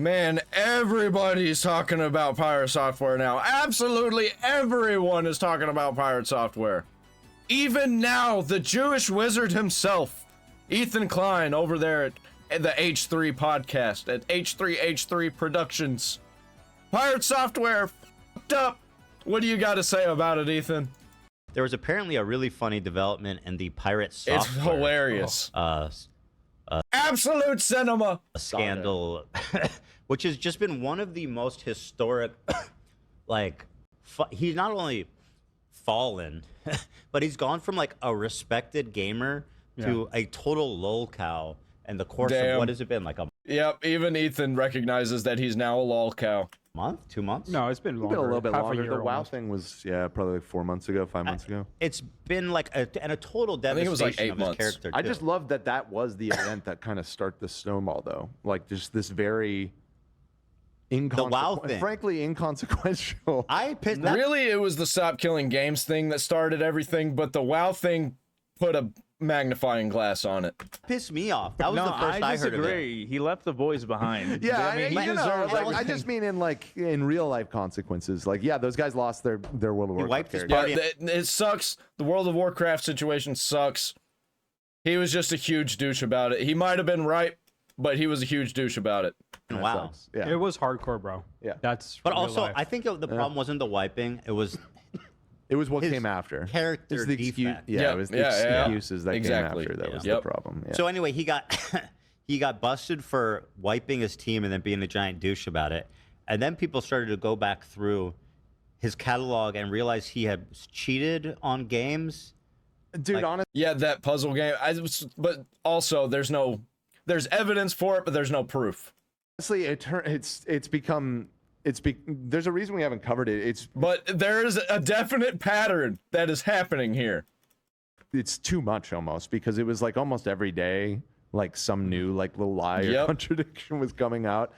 Man, everybody's talking about Pirate Software now. Absolutely everyone is talking about Pirate Software. Even now, the Jewish wizard himself, Ethan Klein, over there at the H3 podcast, at H3H3 Productions. Pirate Software f***ed up. What do you got to say about it, Ethan? There was apparently a really funny development in the Pirate Software. It's hilarious. Absolute cinema. A scandal, which has just been one of the most historic, like, he's not only fallen, but he's gone from like a respected gamer to a total lol cow in the course of, what has it been, like a... Yep, even Ethan recognizes that he's now a lol cow. Month? 2 months? No, it's been longer. It's been a little bit Half longer. a year The WoW almost. thing was, probably like 4 months ago, 5 months ago. It's been like a total devastation I think it was like 8 of his months. character, I too. just love that that was the event that kind of started the snowball, though. Like, just this very WoW thing. frankly inconsequential. Really, it was the Stop Killing Games thing that started everything, but the WoW thing put a magnifying glass on it. Pissed me off. That was the first I heard of it. disagree. He left the boys behind. Yeah, I mean, he you know, deserves like, everything. I just mean in real life consequences. Like, yeah, those guys lost their World of Warcraft wiped his characters. Yeah, it sucks. The World of Warcraft situation sucks. He was just a huge douche about it. He might have been right, but he was a huge douche about it. That Wow. sucks. Yeah. It was hardcore, bro. Yeah. That's But real also, life. I think the problem wasn't the wiping. It was It was what his came after. character It's the excuse, defect. yeah, it was the excuses that Exactly. came after that was Yep. the problem. Yeah. So anyway, he got he got busted for wiping his team and then being a giant douche about it. And then people started to go back through his catalog and realize he had cheated on games. Dude, like- honestly, Yeah, that puzzle game. But also, there's evidence for it, but there's no proof. there's a reason we haven't covered it. But there is a definite pattern that is happening here. It's too much almost, because it was like almost every day, like some new like little lie or contradiction was coming out.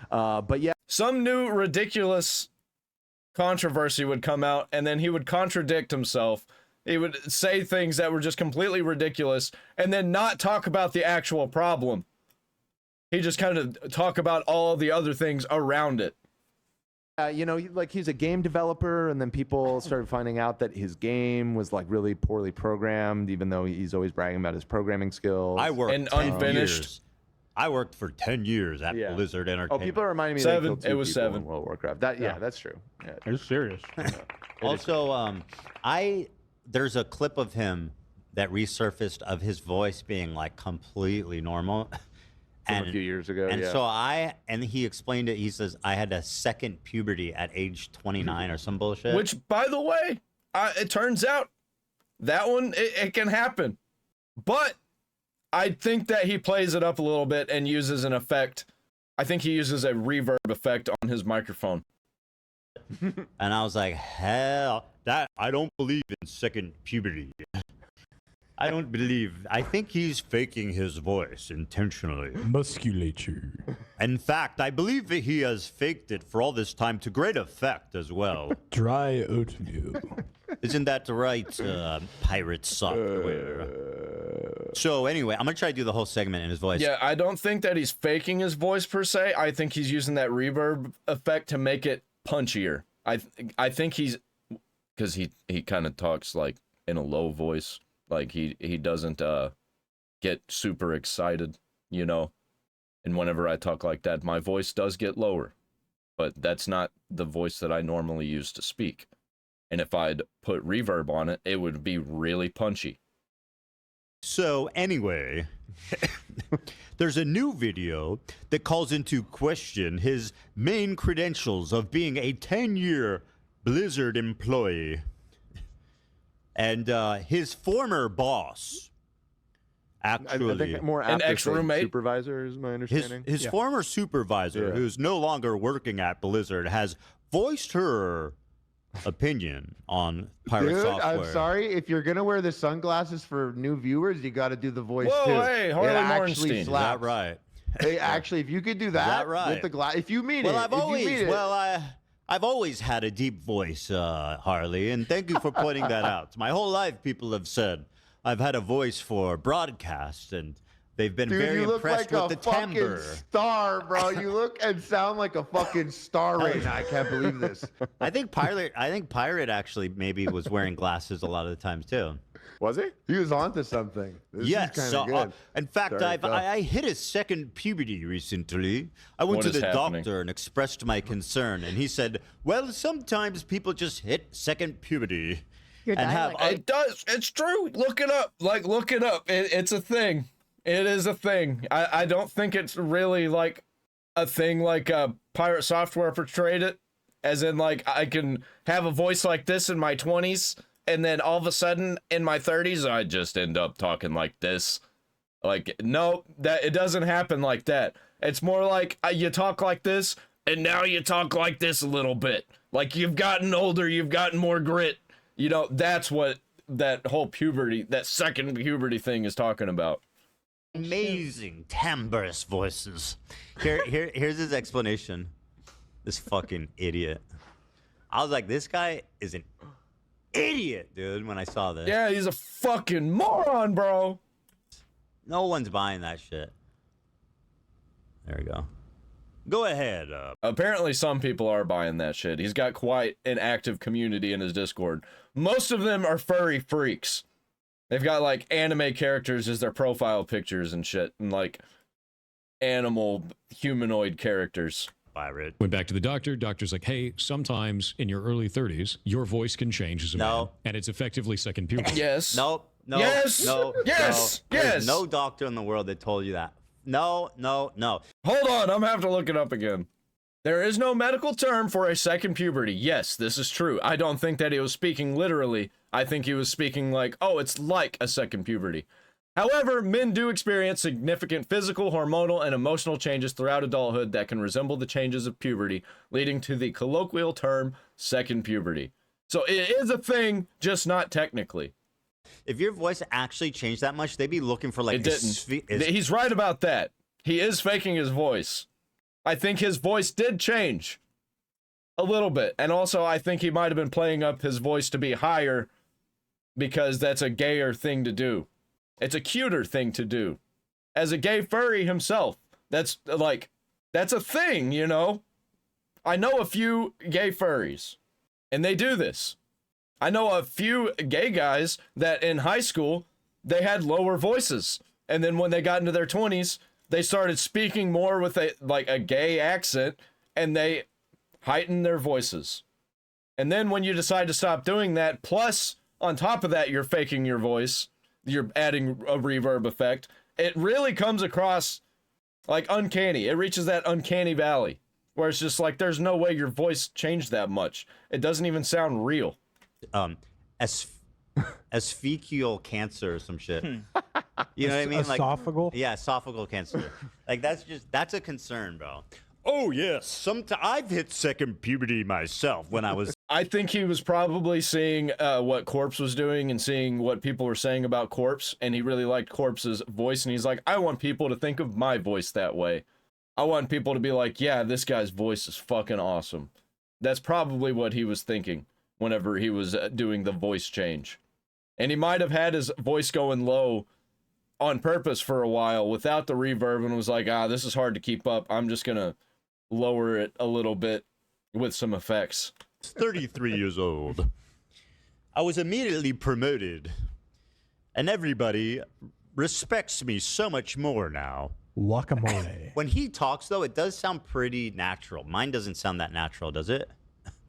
But yeah, Some new ridiculous controversy would come out, and then he would contradict himself. He would say things that were just completely ridiculous, and then not talk about the actual problem. He just kind of talk about all the other things around it. you know, he's a game developer, and then people started finding out that his game was like really poorly programmed, even though he's always bragging about his programming skills. I worked And 10 unfinished. years. I worked for 10 years at Yeah. Blizzard Oh, Entertainment. people are reminding me Seven. they killed two It was people 7. in World of Warcraft. Yeah, that's true. Yeah. It's serious. Also, there's a clip of him that resurfaced of his voice being like completely normal. From a few years ago. And yeah. so he explained it. He says, I had a second puberty at age 29 or some bullshit. Which, by the way, it turns out that one, it can happen. But I think that he plays it up a little bit and uses an effect. I think he uses a reverb effect on his microphone. And I was like, hell, I don't believe in second puberty. I don't believe. I think he's faking his voice intentionally. Musculature. In fact, I believe that he has faked it for all this time to great effect as well. Dry oatmeal. Isn't that right, Pirate Software? So anyway, I'm going to try to do the whole segment in his voice. Yeah, I don't think that he's faking his voice per se. I think he's using that reverb effect to make it punchier. I think he's, because he kind of talks like in a low voice. Like he doesn't get super excited, you know. And whenever I talk like that, my voice does get lower. But that's not the voice that I normally use to speak. And if I'd put reverb on it, it would be really punchy. So anyway, there's a new video that calls into question his main credentials of being a 10-year Blizzard employee. And his former boss, actually, I think more An after ex-roommate? supervisor is my understanding. his former supervisor, Yeah. who's no longer working at Blizzard, has voiced her opinion on Pirate Dude, Software. I'm sorry. If you're gonna wear the sunglasses for new viewers, you got to do the voice Whoa, too. hey, Harley It actually Morenstein. Is Is slaps. that right? Hey, actually, if you could do that, right? with the glass, if you mean Well, it, I've if you always, mean it. I've always had a deep voice, Harley, and thank you for pointing that out. My whole life, people have said I've had a voice for broadcast, and They've been Dude, very you look impressed like with a the fucking timbre. star, bro. You look and sound like a fucking star right now. I can't believe this. I think Pirate actually maybe was wearing glasses a lot of the times too. Was he? He was onto something. This Yes. is kind So, of good. in fact, Sorry, go. I hit a second puberty recently. I went What to is the happening? doctor and expressed my concern, and he said, "Well, sometimes people just hit second puberty Your and have." dialect. It does. It's true. Look it up. Like, look it up. It's a thing. It is a thing. I don't think it's really like a thing like Pirate Software portrayed it, as in like I can have a voice like this in my 20s, and then all of a sudden in my 30s I just end up talking like this. Like, no, that it doesn't happen like that. It's more like you talk like this, and now you talk like this a little bit. Like you've gotten older, you've gotten more grit. You know, that's what that whole puberty, that second puberty thing is talking about. Amazing timbrous voices. Here's his explanation. This fucking idiot. I was like, this guy is an idiot, dude, when I saw this. Yeah, he's a fucking moron, bro. No one's buying that shit. There we go. Go ahead. Apparently some people are buying that shit. He's got quite an active community in his Discord. Most of them are furry freaks. They've got like anime characters as their profile pictures and shit, and like animal humanoid characters. Pirate. Went back to the doctor. Doctor's like, hey, sometimes in your early 30s, your voice can change as a man. And it's effectively second puberty. Yes. Nope. No. Yes. No. Yes. No. There's Yes. no doctor in the world that told you that. No. No. No. Hold on, I'm gonna have to look it up again. There is no medical term for a second puberty. Yes, this is true. I don't think that he was speaking literally. I think he was speaking like, oh, it's like a second puberty. However, men do experience significant physical, hormonal, and emotional changes throughout adulthood that can resemble the changes of puberty, leading to the colloquial term second puberty. So it is a thing, just not technically. If your voice actually changed that much, they'd be looking for like It didn't. He's right about that. He is faking his voice. I think his voice did change a little bit. And also, I think he might have been playing up his voice to be higher because that's a gayer thing to do. It's a cuter thing to do. As a gay furry himself, that's a thing, you know? I know a few gay furries, and they do this. I know a few gay guys that in high school, they had lower voices. And then when they got into their 20s, they started speaking more with a gay accent, and they heightened their voices. And then when you decide to stop doing that, plus on top of that, you're faking your voice, you're adding a reverb effect, it really comes across like uncanny. It reaches that uncanny valley where it's just like, there's no way your voice changed that much. It doesn't even sound real. Esophageal cancer or some shit. You know what I mean? Like, Esophageal? yeah, esophageal cancer. Like that's a concern, bro. Oh yes, sometimes I've hit second puberty myself when I was. I think he was probably seeing what Corpse was doing and seeing what people were saying about Corpse, and he really liked Corpse's voice, and he's like, I want people to think of my voice that way. I want people to be like, yeah, this guy's voice is fucking awesome. That's probably what he was thinking whenever he was doing the voice change. And he might have had his voice going low on purpose for a while without the reverb and was like, this is hard to keep up. I'm just going to lower it a little bit with some effects. 33 years old. I was immediately promoted, and everybody respects me so much more now. Guacamole. When he talks, though, it does sound pretty natural. Mine doesn't sound that natural, does it?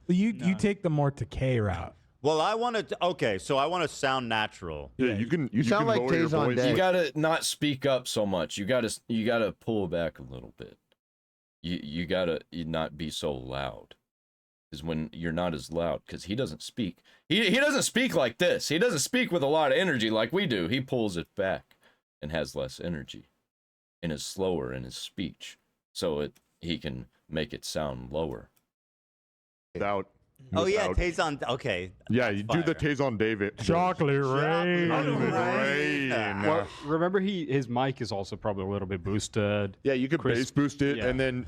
You take the more decay route. Well, I want to. Okay, so I want to sound natural. Yeah, you can. You sound can like lower your Tectone voice. Day. You gotta not speak up so much. You gotta pull back a little bit. You gotta not be so loud. Because when you're not as loud, because he doesn't speak. He doesn't speak like this. He doesn't speak with a lot of energy like we do. He pulls it back and has less energy and is slower in his speech. So he can make it sound lower. Without. Oh yeah, without- Tectone. Okay. Yeah, you do the Fire. Tectone David. Chocolate rain. Rain. Well, remember his mic is also probably a little bit boosted. Yeah, you could Chris- bass boost it, yeah. and then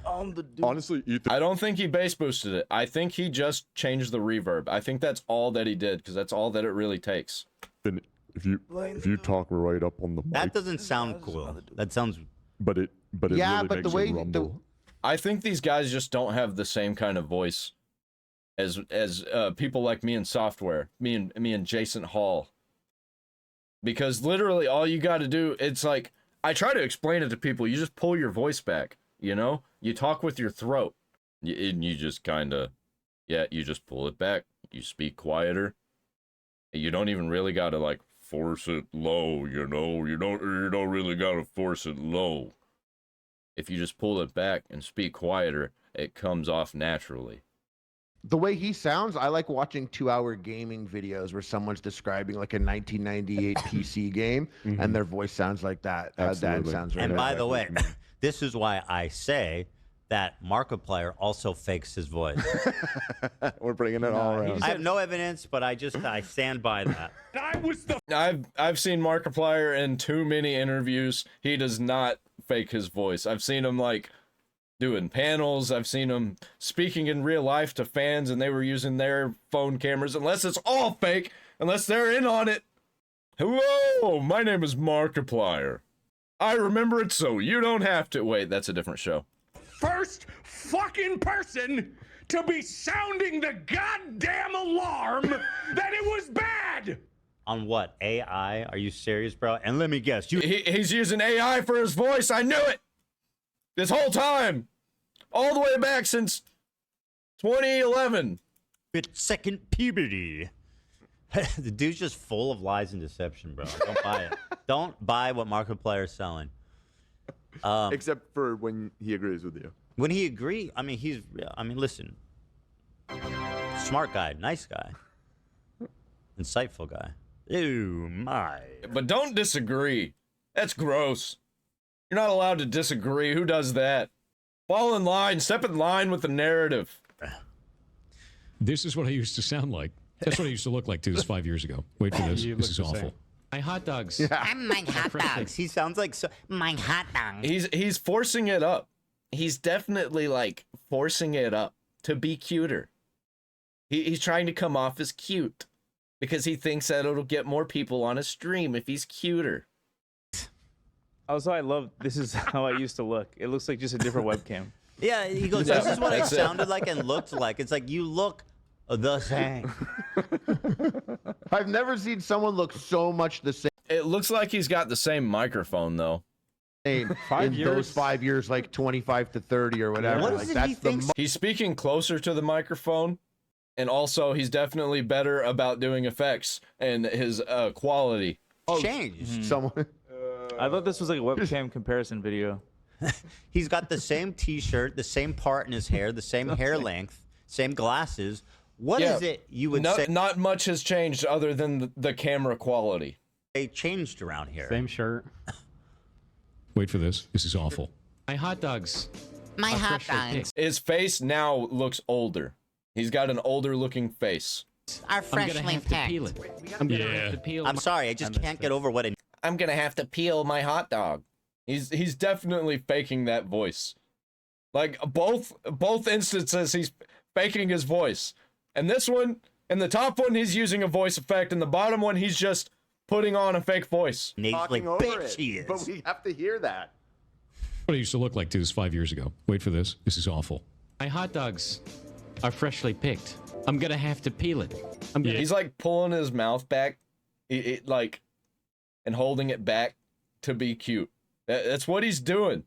honestly, Ethan. I don't think he bass boosted it. I think he just changed the reverb. I think that's all that he did, because that's all that it really takes. If if you talk right up on the mic, That doesn't sound cool. That sounds. but it Yeah, really but makes the way it rumble. I think these guys just don't have the same kind of voice as people like me in software, me and Jason Hall. Because literally all you got to do, it's like, I try to explain it to people. You just pull your voice back, you know? You talk with your throat. And you just kind of, you just pull it back. You speak quieter. You don't even really got to like force it low, you know? You don't really got to force it low. If you just pull it back and speak quieter, it comes off naturally. The way he sounds, I like watching 2-hour gaming videos where someone's describing like a 1998 PC game, and their voice sounds like that. That sounds right. And by the way, this is why I say that Markiplier also fakes his voice. We're bringing it all around. I have no evidence, but I stand by that. I've seen Markiplier in too many interviews. He does not fake his voice. I've seen him like doing panels. I've seen him speaking in real life to fans, and they were using their phone cameras. Unless it's all fake, unless they're in on it. Hello, my name is Markiplier. I remember it, so you don't have to. Wait, that's a different show. First fucking person to be sounding the goddamn alarm that it was bad. On what? AI? Are you serious, bro? And let me guess, He's using AI for his voice. I knew it. This whole time. All the way back since 2011. Second puberty. The dude's just full of lies and deception, bro. Don't buy it. Don't buy what Markiplier's selling. Except for when he agrees with you. When he agrees, listen. Smart guy, nice guy. Insightful guy. Ew, my. But don't disagree. That's gross. You're not allowed to disagree. Who does that? Fall in line. Step in line with the narrative. This is what I used to sound like. That's what I used to look like, too. This 5 years ago. Wait for this. This is awful. My hot dogs. I'm my hot dogs. He sounds like my hot dog. He's forcing it up. He's definitely like forcing it up to be cuter. He's trying to come off as cute because he thinks that it'll get more people on his stream if he's cuter. Also, I love this is how I used to look. It looks like just a different webcam. Yeah, he goes, this is what it sounded like and looked like. It's like, you look the same. I've never seen someone look so much the same. It looks like he's got the same microphone, though. In those 5 years, like 25 to 30 or whatever. What like, is it that's he thinks? He's speaking closer to the microphone, and also he's definitely better about doing effects and his quality. Changed. Someone. I thought this was like a webcam comparison video. He's got the same T-shirt, the same part in his hair, the same hair length, same glasses. What is it you would say? Not much has changed other than the camera quality. They changed around here. Same shirt. Wait for this. This is awful. My hot dogs. My hot dogs. His face now looks older. He's got an older looking face. Are freshly picked. I'm sorry, I just can't get over what it. I'm gonna have to peel my hot dog. He's definitely faking that voice. Like both instances, he's faking his voice. And this one, in the top one, he's using a voice effect. In the bottom one, he's just putting on a fake voice. Talking over it, but we have to hear that. What I used to look like, too, this 5 years ago. Wait for this. This is awful. My hot dogs are freshly picked. I'm gonna have to peel it. He's like pulling his mouth back, and holding it back to be cute. That's what he's doing.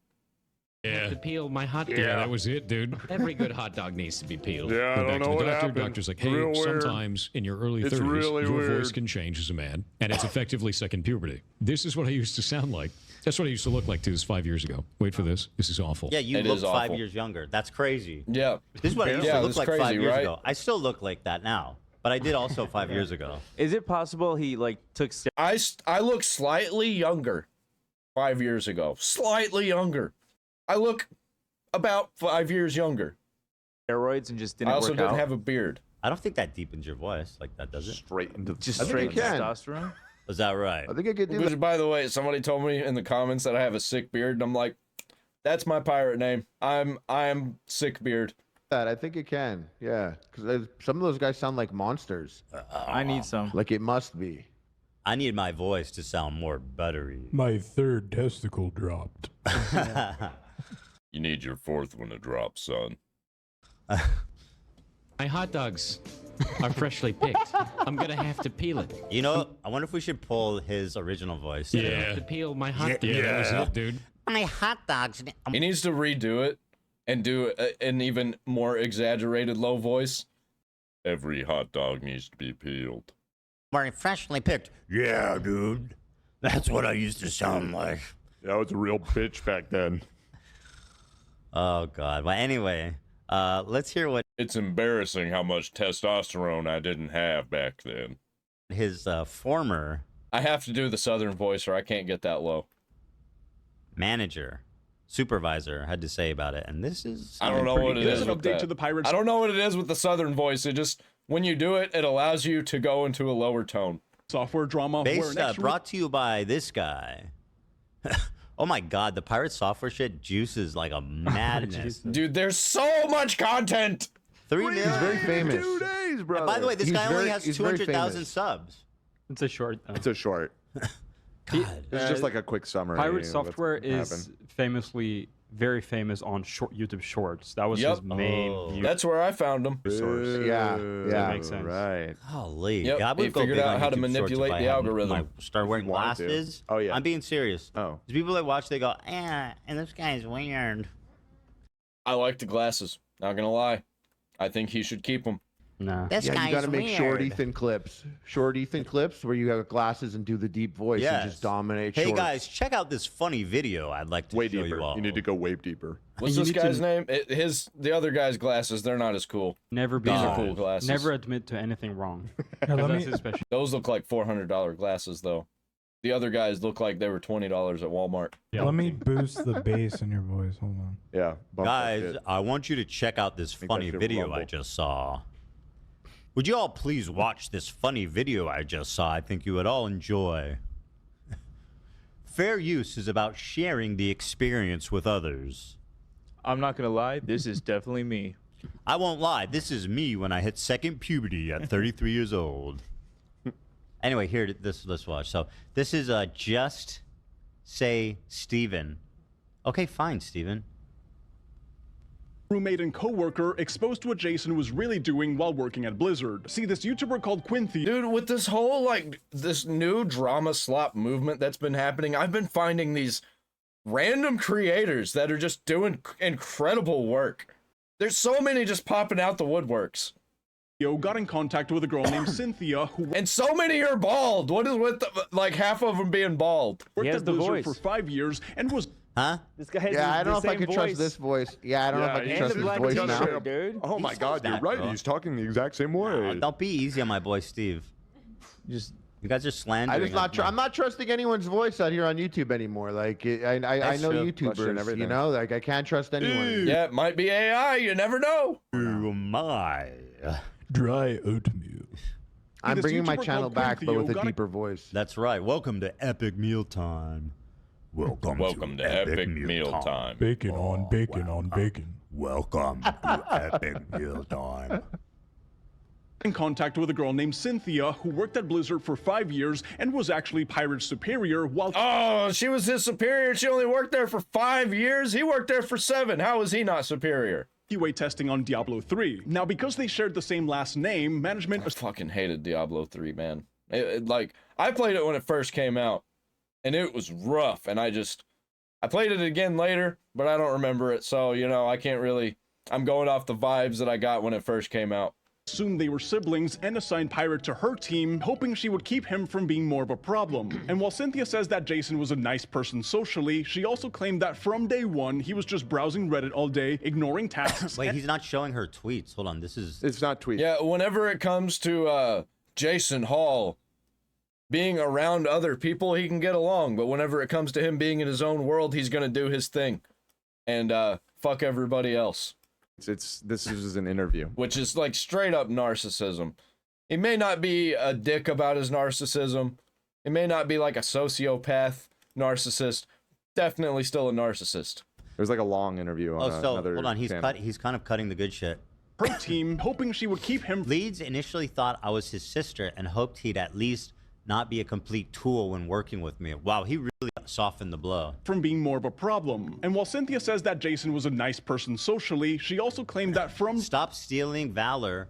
Yeah. To peel my hot dog. Yeah, that was it, dude. Every good hot dog needs to be peeled. Yeah, I don't know what happened. Doctor's like, hey, Real weird. sometimes in your early It's 30s, really your weird. voice can change as a man, and it's effectively second puberty. This is what I used to sound like. That's what I used to look like, too, this 5 years ago. Wait for this. This is awful. Yeah, you look 5 years younger. That's crazy. Yeah. This is what I used to look like crazy, 5 years right? ago. I still look like that now, but I did also 5 years ago. Is it possible he like took I look slightly younger 5 years ago. Slightly younger. I look about 5 years younger. steroids and just didn't I also work didn't out? have a beard. I don't think that deepens your voice like that, does it? Straight into Just I think straight it can. testosterone? Is that right? I think I could do Which, that. by the way, somebody told me in the comments that I have a sick beard, and I'm like, that's my pirate name. I'm sick beard. I think it can. Yeah, because some of those guys sound like monsters. I need some. Like it must be. I need my voice to sound more buttery. My third testicle dropped. You need your fourth one to drop, son. My hot dogs are freshly picked. I'm gonna have to peel it. You know, I wonder if we should pull his original voice. I have to peel my hot dogs. Yeah, that was it, dude. My hot dogs. He needs to redo it and do an even more exaggerated low voice. Every hot dog needs to be peeled. Were freshly picked. Yeah, dude. That's what I used to sound like. Yeah, I was a real bitch back then. Oh God. Well, anyway, let's hear what It's embarrassing how much testosterone I didn't have back then. his former I have to do the southern voice or I can't get that low. supervisor had to say about it, and this is. I don't know what it is Here's an with update that. to the Pirates. I don't know what it is with the southern voice. It just, when you do it, it allows you to go into a lower tone. Software drama. where Based, next brought to you by this guy. Oh my God, the pirate software shit juices like a madness. Dude, there's so much content. 3 million. He's very famous. 2 days, bro. And by the way, this He's guy only very- has he's very 200,000 famous. subs. It's a short. It's a short. God. It's just like a quick summary. Pirate of what's Software is happened. famously very famous on YouTube Shorts. That was Yep. his main view That's where I found him. source. Yeah, yeah. makes sense. Right. Holy. Yep, God, I he would go figured big out on how to YouTube Shorts manipulate if I the had algorithm. Start wearing wanted to. glasses. Oh, yeah. I'm being serious. Oh. The people that watch, they go, and this guy's weird. I like the glasses. Not gonna lie. I think he should keep them. Nah. This Yeah, guy's you gotta make weird. short Ethan clips. Short Ethan clips where you have glasses and do the deep voice Yes. and just dominate Hey shorts. guys, check out this funny video I'd like to Way show deeper. you all. You need to go way deeper. What's You this need to- guy's name? The other guy's glasses, they're not as cool. Never be These are wrong. cool glasses. Never admit to anything wrong. Here, let That's me, his special. Those look like $400 glasses, though. The other guys look like they were $20 at Walmart. Yeah. let me boost the bass in your voice. Hold on. Yeah. bump that Guys, shit. I want you to check out this Make funny that shit video I rumble. just saw. Would you all please watch this funny video I just saw? I think you would all enjoy. Fair use is about sharing the experience with others. I'm not gonna lie, this is definitely me. I won't lie, this is me when I hit second puberty at 33 years old. Anyway, here, let's watch. So this is Just Say Steven. Okay, fine, Steven. Roommate and coworker exposed to what Jason was really doing while working at Blizzard. See, this YouTuber called Quintheo. Dude, with this whole, this new drama slop movement that's been happening, I've been finding these random creators that are just doing incredible work. There's so many just popping out the woodworks. Got in contact with a girl named Cynthia who And so many are bald. What is with, half of them being bald? worked has at the Blizzard voice. for 5 years and was Huh? This guy has Yeah, I the don't know if I same could voice. trust this voice. Yeah, I don't know if I Yeah, can and trust the his black voice t-shirt, now. dude. Oh my He God, says you're that, right. bro. He's talking the exact same way. Don't be easy on my boy Steve. Just You guys are slandering. I'm not trusting anyone's voice out here on YouTube anymore. Like I That's know true. Question YouTubers, you everything. know, like I can't trust anyone. Yeah, it might be AI. You never know. Oh my. Dry oatmeal. I'm This bringing my YouTuber channel called back, but Quintheo with a got a- deeper voice. That's right. Welcome to Epic Meal Time. Welcome to Epic Meal Time. Bacon on bacon on bacon. Welcome to Epic Meal Time. in contact with a girl named Cynthia who worked at Blizzard for 5 years and was actually Pirate's superior while... Oh, she was his superior. She only worked there for 5 years. He worked there for 7. How is he not superior? QA testing on Diablo 3. Now, because they shared the same last name, management... I fucking hated Diablo 3, man. I played it when it first came out, and it was rough, and I played it again later, but I don't remember it, so, I can't really... I'm going off the vibes that I got when it first came out. Assumed they were siblings and assigned Pirate to her team, hoping she would keep him from being more of a problem. And while Cynthia says that Jason was a nice person socially, she also claimed that from day one, he was just browsing Reddit all day, ignoring tasks. Wait, he's not showing her tweets. Hold on, this is... It's not tweets. Yeah, whenever it comes to Jason Hall being around other people, he can get along. But whenever it comes to him being in his own world, he's going to do his thing. And fuck everybody else. This is an interview. Which is like straight up narcissism. He may not be a dick about his narcissism. He may not be like a sociopath narcissist. Definitely still a narcissist. There's like a long interview on another hold on, he's channel. he's kind of cutting the good shit. Her team, hoping she would keep him... Leeds initially thought I was his sister and hoped he'd at least not be a complete tool when working with me. Wow, he really softened the blow. From being more of a problem. And while Cynthia says that Jason was a nice person socially, she also claimed that from... Stop stealing valor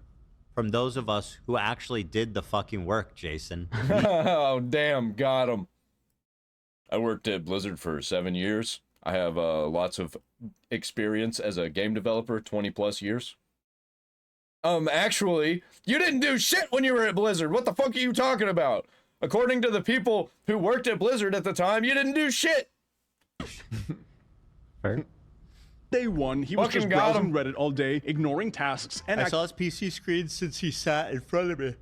from those of us who actually did the fucking work, Jason. Oh, damn, got him. I worked at Blizzard for 7 years. I have lots of experience as a game developer, 20 plus years. Actually, you didn't do shit when you were at Blizzard. What the fuck are you talking about? According to the people who worked at Blizzard at the time, you didn't do shit. Fair. Day one, he was just browsing Reddit all day, ignoring tasks, and I saw his PC screen since he sat in front of me.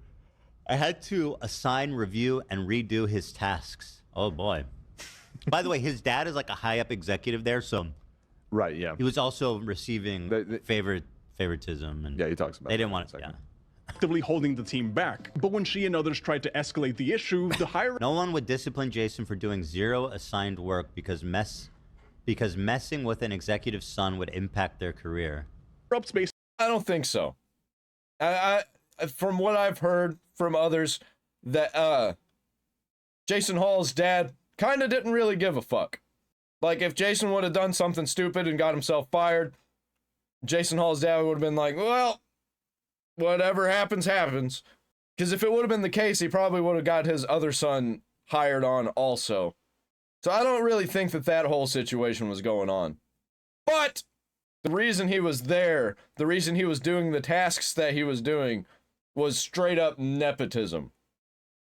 I had to assign, review, and redo his tasks. Oh boy. By the way, his dad is like a high up executive there, so right, yeah. He was also receiving favoritism, and yeah, he talks about. They didn't want it. Yeah. Actively holding the team back. But when she and others tried to escalate the issue, the higher no one would discipline Jason for doing 0 assigned work because messing with an executive's son would impact their career. I don't think so. I from what I've heard from others, that Jason Hall's dad kind of didn't really give a fuck. Like, if Jason would have done something stupid and got himself fired, Jason Hall's dad would have been like, well, whatever happens, happens. Because if it would have been the case, he probably would have got his other son hired on also. So I don't really think that that whole situation was going on. But the reason he was there, the reason he was doing the tasks that he was doing, was straight up nepotism.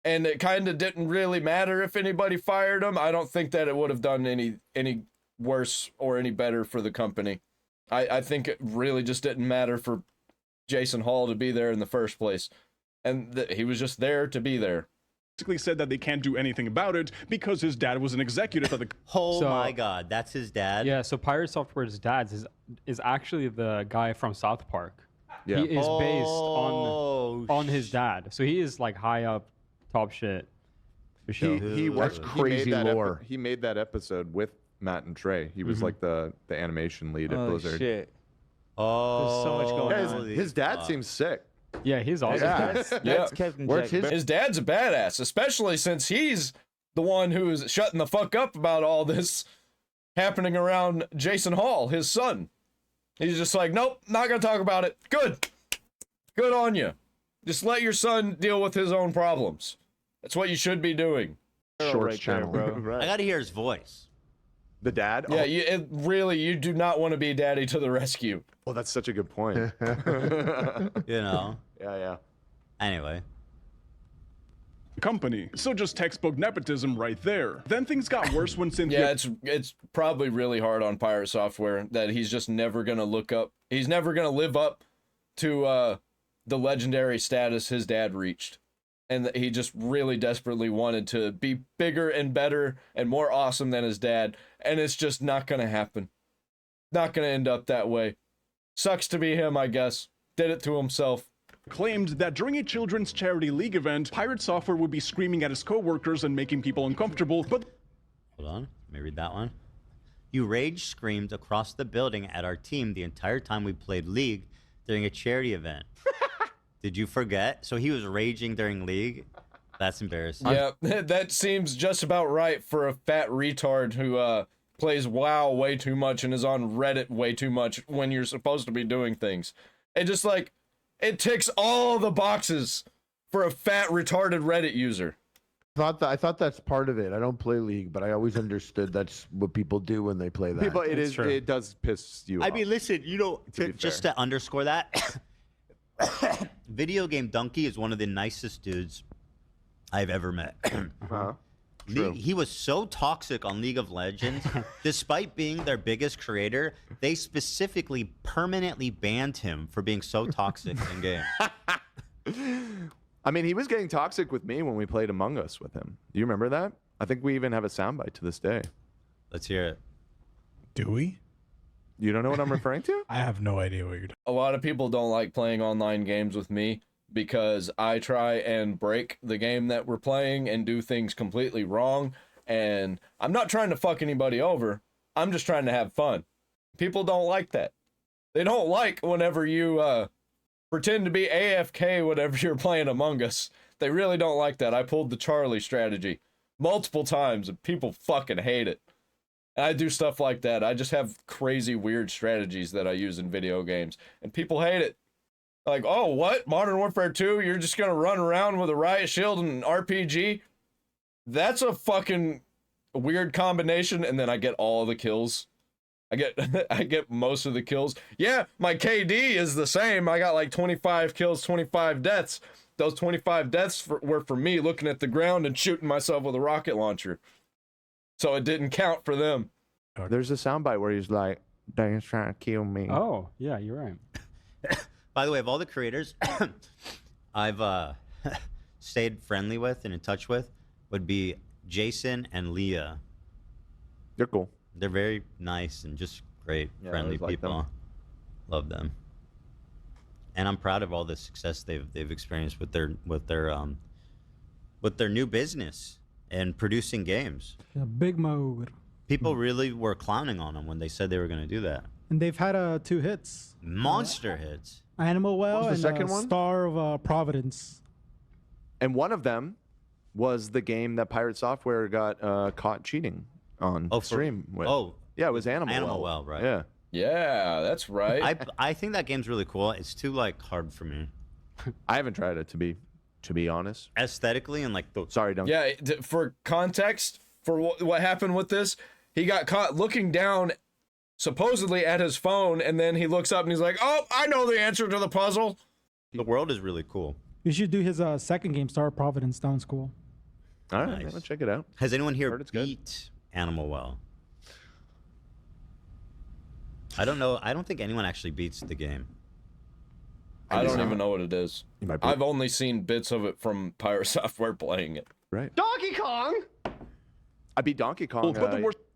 And it kind of didn't really matter if anybody fired him. I don't think that it would have done any worse or any better for the company. I think it really just didn't matter for Jason Hall to be there in the first place. And he was just there to be there. Basically said that they can't do anything about it because his dad was an executive at the... my God, that's his dad? Yeah, so Pirate Software's dad is actually the guy from South Park. Yeah. He is based on his dad. So he is like high up, top shit. For sure. He That's crazy lore. He made that episode with Matt and Trey. He was like the animation lead at Blizzard. Shit. Oh, there's so much going on. His dad seems sick. Yeah, he's awesome. That's Captain Jack. His dad's a badass, especially since he's the one who's shutting the fuck up about all this happening around Jason Hall, his son. He's just like, nope, not gonna talk about it. Good on you. Just let your son deal with his own problems. That's what you should be doing. Shorts channel. bro. I gotta hear his voice. The dad? Yeah, you do not want to be daddy to the rescue. Oh, that's such a good point. You know? Yeah. Anyway. company. So just textbook nepotism right there. Then things got worse when Cynthia... Yeah, it's probably really hard on Pirate Software that he's just never going to he's never going to live up to the legendary status his dad reached. And that he just really desperately wanted to be bigger and better and more awesome than his dad. And it's just not going to happen. Not going to end up that way. Sucks to be him, I guess. Did it to himself. Claimed that during a children's charity league event, Pirate Software would be screaming at his coworkers and making people uncomfortable, but... Hold on, let me read that one. You rage screamed across the building at our team the entire time we played League during a charity event. Did you forget? So he was raging during League? That's embarrassing. Yeah, that seems just about right for a fat retard who plays WoW way too much and is on Reddit way too much when you're supposed to be doing things. It just like... It ticks all the boxes for a fat, retarded Reddit user. I thought that's part of it. I don't play League, but I always understood that's what people do when they play that. People, it does piss you off. I mean, listen, you know, just to underscore that, Video Game Donkey is one of the nicest dudes I've ever met. He was so toxic on League of Legends. Despite being their biggest creator, they specifically permanently banned him for being so toxic in game. I mean, he was getting toxic with me when we played Among Us with him. Do you remember that? I think we even have a soundbite to this day. Let's hear it. Do we? You don't know what I'm referring to? I have no idea what you're talking about. A lot of people don't like playing online games with me because I try and break the game that we're playing and do things completely wrong. And I'm not trying to fuck anybody over. I'm just trying to have fun. People don't like that. They don't like whenever you pretend to be AFK whenever you're playing Among Us. They really don't like that. I pulled the Charlie strategy multiple times, and people fucking hate it. And I do stuff like that. I just have crazy, weird strategies that I use in video games, and people hate it. Like, oh, what? Modern Warfare 2? You're just gonna run around with a riot shield and an RPG? That's a fucking weird combination, and then I get all the kills. I get most of the kills. Yeah, my KD is the same. I got like 25 kills, 25 deaths. Those 25 deaths were for me looking at the ground and shooting myself with a rocket launcher. So it didn't count for them. There's a soundbite where he's like, "They're trying to kill me." Oh, yeah, you're right. By the way, of all the creators I've stayed friendly with and in touch with would be Jason and Leah. They're cool. They're very nice and just great, friendly people. Love them. And I'm proud of all the success they've experienced with their new business and producing games. Yeah, big mode. People really were clowning on them when they said they were going to do that. And they've had 2 hits. Monster hits. Animal Well What was the and second one? Star of Providence. And one of them was the game that Pirate Software got caught cheating on stream with. Yeah, it was Animal Well, right? Yeah. Yeah, that's right. I think that game's really cool. It's too hard for me. I haven't tried it to be honest. Aesthetically and Sorry, don't. Yeah, for context, for what happened with this, he got caught looking down supposedly at his phone, and then he looks up and he's like, "Oh, I know the answer to the puzzle." The world is really cool. You should do his second game, Star of Providence. Sounds cool. All right, I'm gonna check it out. Has anyone here beat Animal Well? I don't know. I don't think anyone actually beats the game. I don't even know what it is. I've only seen bits of it from Pirate Software playing it. Right. Donkey Kong. I beat Donkey Kong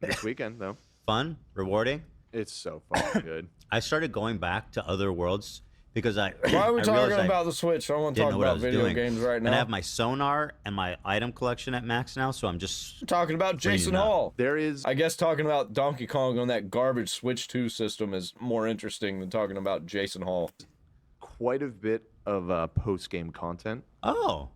this weekend though. Fun, rewarding. It's so fucking good. I started going back to other worlds because Why are we talking about the Switch? I don't want to talk about video games right now. And I have my sonar and my item collection at max now, so I'm just talking about Jason Hall. There is, I guess, talking about Donkey Kong on that garbage Switch 2 system is more interesting than talking about Jason Hall. Quite a bit of post-game content. Oh.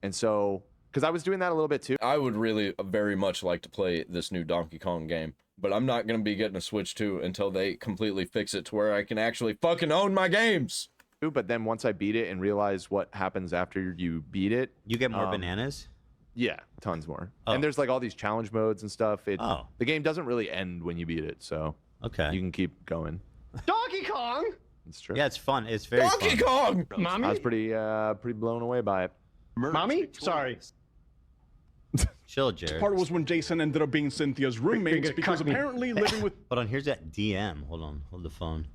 And so, because I was doing that a little bit too. I would really very much like to play this new Donkey Kong game, but I'm not going to be getting a Switch 2 until they completely fix it to where I can actually fucking own my games. But then once I beat it and realize what happens after you beat it. You get more bananas? Yeah, tons more. Oh. And there's like all these challenge modes and stuff. The game doesn't really end when you beat it, so okay, you can keep going. Donkey Kong. It's true. Yeah, it's fun. It's very Donkey fun. Kong! Mommy? I was pretty blown away by it. Mommy? Sorry. Chill, Jared. Part was when Jason ended up being Cynthia's roommates because apparently living with... Hold on, here's that DM. Hold on, hold the phone.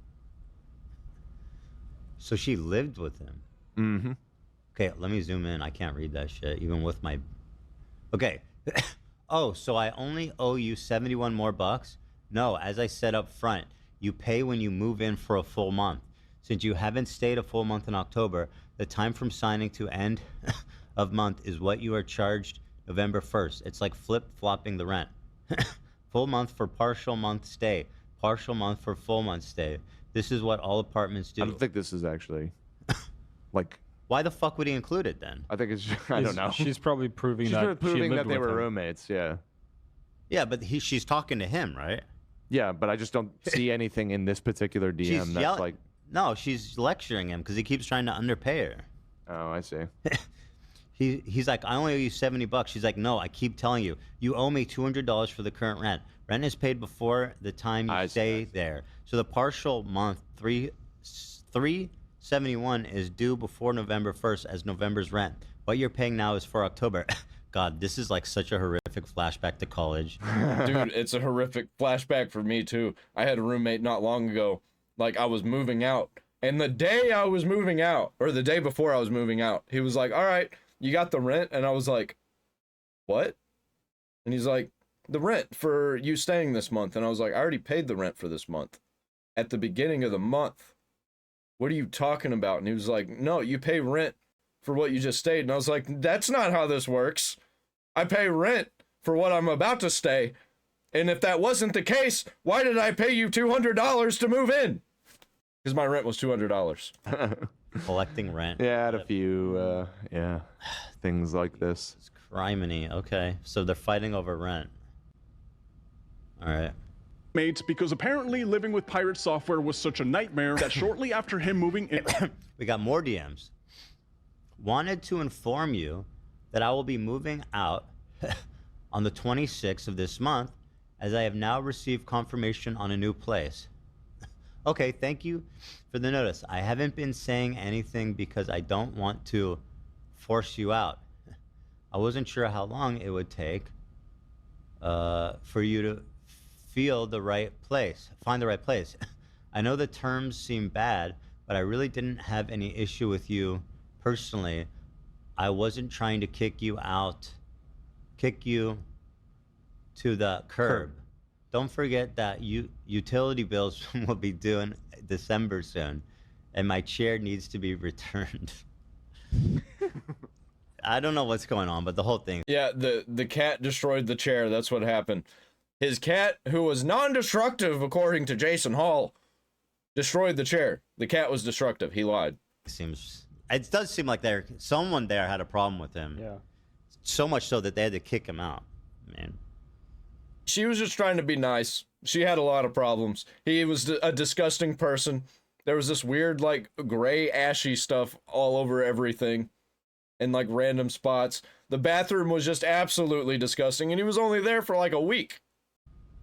So she lived with him. Mm-hmm. Okay, let me zoom in. I can't read that shit, even with my... Okay. Oh, so I only owe you 71 more bucks? No, as I said up front, you pay when you move in for a full month. Since you haven't stayed a full month in October, the time from signing to end of month is what you are charged November 1st. It's like flip-flopping the rent. Full month for partial month stay. Partial month for full month stay. This is what all apartments do. I don't think this is actually like. Why the fuck would he include it then? I think it's. I don't know. She's probably proving She's that proving she lived that they with were him. roommates. Yeah. Yeah, but she's talking to him, right? Yeah, but I just don't see anything in this particular DM She's that's like. No, she's lecturing him because he keeps trying to underpay her. Oh, I see. He's like, I only owe you 70 bucks. She's like, no, I keep telling you, you owe me $200 for the current rent. Rent is paid before the time you stay there. So the partial month, 371 is due before November 1st as November's rent. What you're paying now is for October. God, this is like such a horrific flashback to college. Dude, it's a horrific flashback for me too. I had a roommate not long ago. Like, I was moving out. And the day I was moving out, or the day before I was moving out, he was like, all right, you got the rent? And I was like, what? And he's like, the rent for you staying this month. And I was like, I already paid the rent for this month at the beginning of the month. What are you talking about? And he was like, no, you pay rent for what you just stayed. And I was like, that's not how this works. I pay rent for what I'm about to stay. And if that wasn't the case, why did I pay you $200 to move in? Because my rent was $200. collecting rent. Yeah, I had a few, things like this. It's criminy. Okay, so they're fighting over rent. All right. Mates, because apparently living with pirate software was such a nightmare that shortly after him moving in... We got more DMs. Wanted to inform you that I will be moving out on the 26th of this month, as I have now received confirmation on a new place. Okay, thank you for the notice. I haven't been saying anything because I don't want to force you out. I wasn't sure how long it would take for you to find the right place. I know the terms seem bad, but I really didn't have any issue with you personally. I wasn't trying to kick you to the curb. Don't forget that utility bills will be due in December soon, and my chair needs to be returned. I don't know what's going on, but the whole thing. Yeah, the cat destroyed the chair. That's what happened. His cat, who was non-destructive according to Jason Hall, destroyed the chair. The cat was destructive. He lied. It does seem like someone there had a problem with him. Yeah. So much so that they had to kick him out. Man. She was just trying to be nice. She had a lot of problems. He was a disgusting person. There was this weird, like, gray, ashy stuff all over everything in, like, random spots. The bathroom was just absolutely disgusting, and he was only there for, like, a week.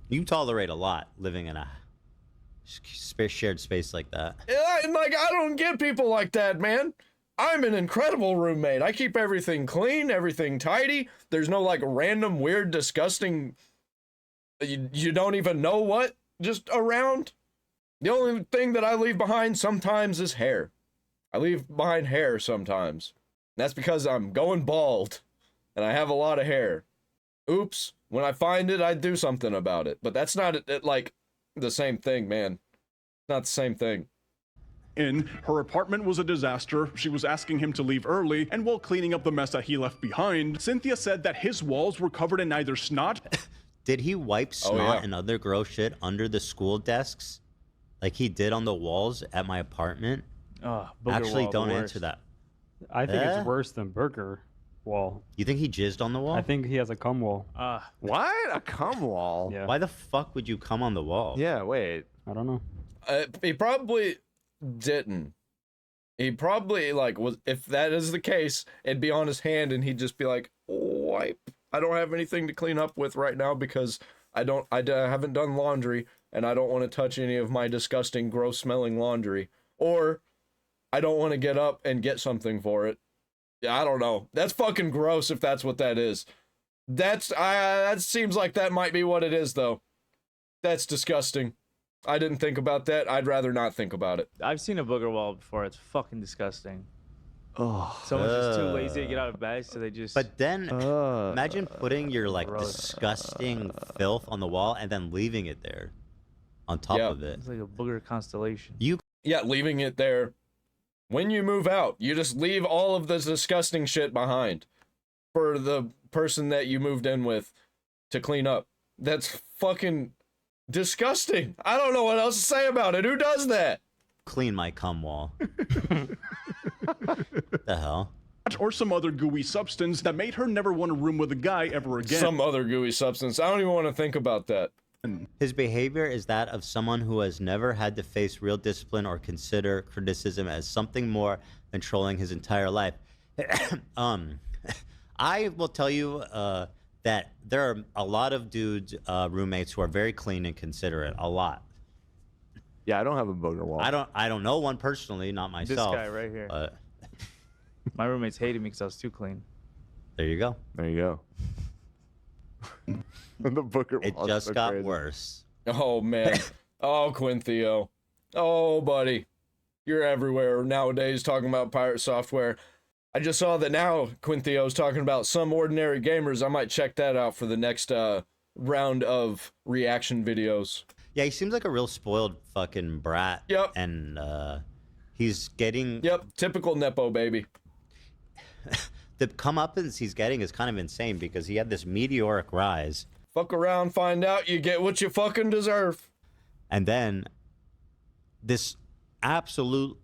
You tolerate a lot living in a shared space like that. Yeah, and, like, I don't get people like that, man. I'm an incredible roommate. I keep everything clean, everything tidy. There's no, like, random, weird, disgusting... You don't even know what just around. The only thing that I leave behind sometimes is hair. I leave behind hair sometimes. That's because I'm going bald and I have a lot of hair. Oops. When I find it, I do something about it. But that's not like the same thing, man. Not the same thing. Her apartment was a disaster. She was asking him to leave early, and while cleaning up the mess that he left behind, Cynthia said that his walls were covered in either snot. Did he wipe snot and other gross shit under the school desks like he did on the walls at my apartment? Actually, don't answer that. I think it's worse than Burger Wall. You think he jizzed on the wall? I think he has a cum wall. What? A cum wall? Yeah. Why the fuck would you come on the wall? Yeah, wait. I don't know. He probably didn't. He probably, like, was. If that is the case, it'd be on his hand and he'd just be like, wipe. I don't have anything to clean up with right now because I haven't done laundry and I don't want to touch any of my disgusting, gross smelling laundry. Or I don't want to get up and get something for it. Yeah, I don't know. That's fucking gross if that's what that is. That seems like that might be what it is, though. That's disgusting. I didn't think about that. I'd rather not think about it. I've seen a booger wall before. It's fucking disgusting. Oh, someone's just too lazy to get out of bed, so they just. But then, imagine putting your like disgusting filth on the wall and then leaving it there, on top of it. It's like a booger constellation. Yeah, leaving it there. When you move out, you just leave all of this disgusting shit behind for the person that you moved in with to clean up. That's fucking disgusting. I don't know what else to say about it. Who does that? Clean my cum wall. The hell? Or some other gooey substance that made her never want to room with a guy ever again. Some other gooey substance. I don't even want to think about that. His behavior is that of someone who has never had to face real discipline or consider criticism as something more than trolling his entire life. I will tell you that there are a lot of dudes, roommates who are very clean and considerate. A lot. Yeah, I don't have a booger wall. I don't know one personally, not myself. This guy right here. But my roommates hated me because I was too clean. There you go. There you go. The booger it wall just so got crazy. worse. Oh, man. Oh, Quintheo. Oh, buddy. You're everywhere nowadays talking about pirate software. I just saw that now Quintheo's talking about some ordinary gamers. I might check that out for the next round of reaction videos. Yeah, he seems like a real spoiled fucking brat. Yep. And he's getting... Yep, typical Nepo baby. The comeuppance he's getting is kind of insane because he had this meteoric rise. Fuck around, find out, you get what you fucking deserve. And then this absolute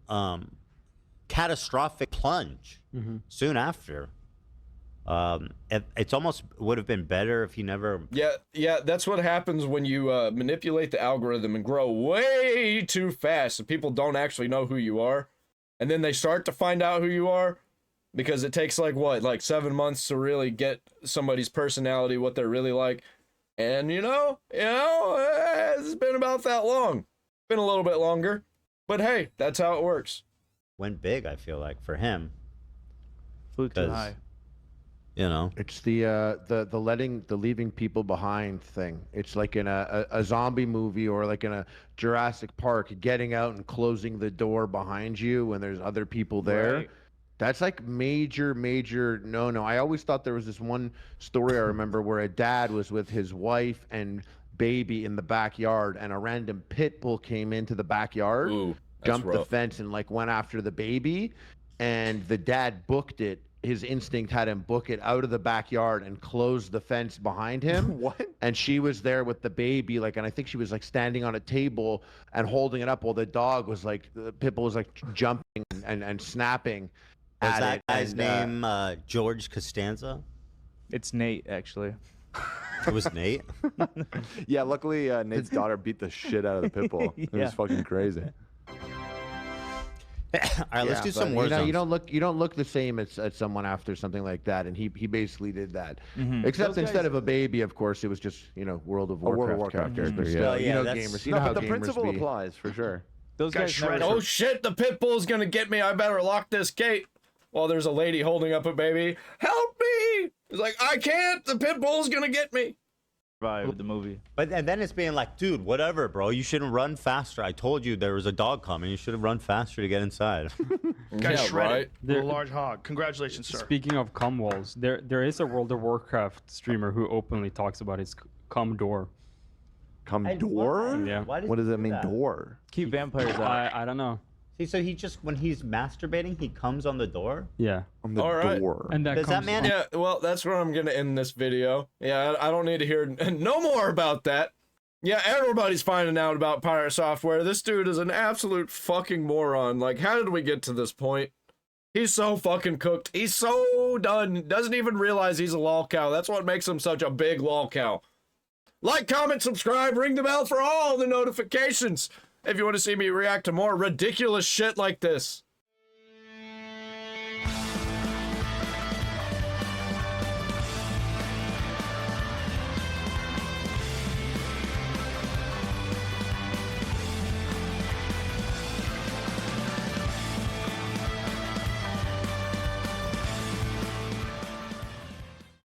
catastrophic plunge soon after. It's almost would have been better if he never. Yeah, that's what happens when you manipulate the algorithm and grow way too fast, and people don't actually know who you are, and then they start to find out who you are, because it takes like 7 months to really get somebody's personality, what they're really like, and it's been about that long, been a little bit longer, but hey, that's how it works. Went big, I feel like, for him. Flew too high. You know, it's the leaving people behind thing. It's like in a zombie movie or like in a Jurassic Park, getting out and closing the door behind you when there's other people there. Right. That's like major no. I always thought there was this one story I remember where a dad was with his wife and baby in the backyard, and a random pit bull came into the backyard, jumped the fence, and like went after the baby, and the dad booked it. His instinct had him book it out of the backyard and close the fence behind him. What? And she was there with the baby, like, and I think she was like standing on a table and holding it up while the dog was like, the pit bull was like jumping and snapping. Was that guy's name George Costanza? It's Nate, actually. It was Nate? Yeah, luckily Nate's daughter beat the shit out of the pit bull. It was fucking crazy. All right, let's do some more. You don't look the same as someone after something like that, and he basically did that. Except instead of a baby, of course, it was just World of Warcraft character. But still, gamers. No, but the principle applies for sure. Those guys Oh shit! The pit bull's gonna get me. I better lock this gate. While there's a lady holding up a baby. Help me! It's like, I can't. The pit bull's gonna get me. Survived the movie. But and then it's being like, dude, whatever, bro. You shouldn't run faster. I told you there was a dog coming. You should have run faster to get inside. Guys, Yeah, shredded. right. The large hog. Congratulations, sir. Speaking of cum walls, there is a World of Warcraft streamer who openly talks about his cum door. Cum door? Yeah. What does that mean, door? Keep vampires out. I don't know. See, so he just, when he's masturbating, he comes on the door? Yeah. On the All right. door. And that Does that comes man? Yeah, well, that's where I'm gonna end this video. Yeah, I don't need to hear no more about that. Yeah, everybody's finding out about Pirate Software. This dude is an absolute fucking moron. Like, how did we get to this point? He's so fucking cooked. He's so done. Doesn't even realize he's a lol cow. That's what makes him such a big lol cow. Like, comment, subscribe, ring the bell for all the notifications if you want to see me react to more ridiculous shit like this.